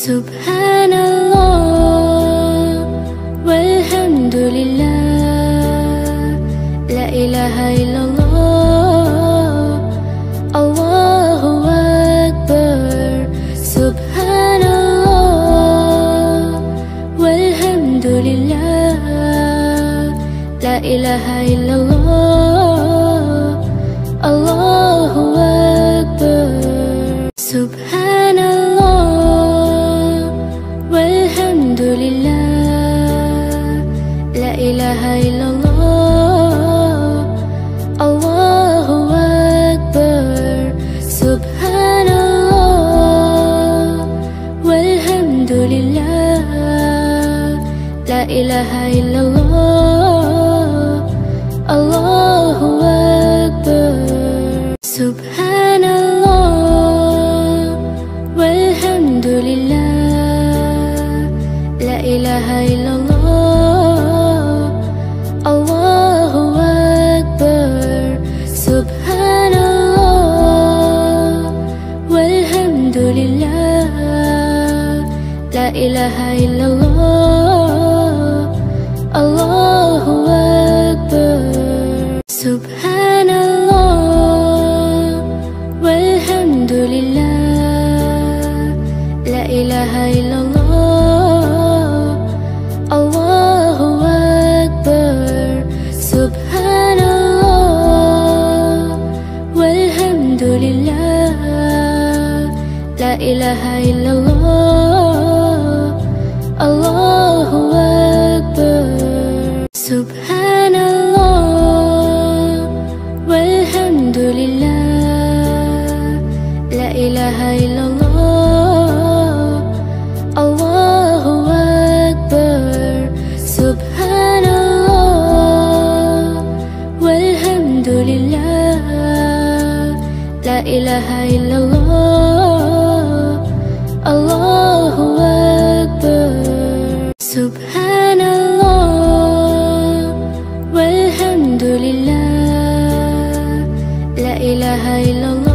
Subhanallah walhamdulillah, la ilaha illallah, Allahu Akbar. Subhanallah walhamdulillah, la ilaha illallah, Allahu Akbar. Subhanallah walhamdulillah, la ilaha illallah, Allahu Akbar. Subhanallah walhamdulillah, la ilaha illallah, Allahu Akbar. Subhanallah walhamdulillah, la ilaha illallah, Allahu Akbar. Subhanallah walhamdulillah, la ilaha illallah, Allahu Akbar. Subhanallah walhamdulillah, la ilaha illallah, Allahu Akbar. Subhanallah walhamdulillah, la ilaha illallah, Allahu Akbar. Subhanallah walhamdulillah, la ilaha illallah, Allahu Akbar. Subhanallah walhamdulillah, la ilaha illallah, Allahu Akbar. Subhanallah walhamdulillah, la ilaha illallah.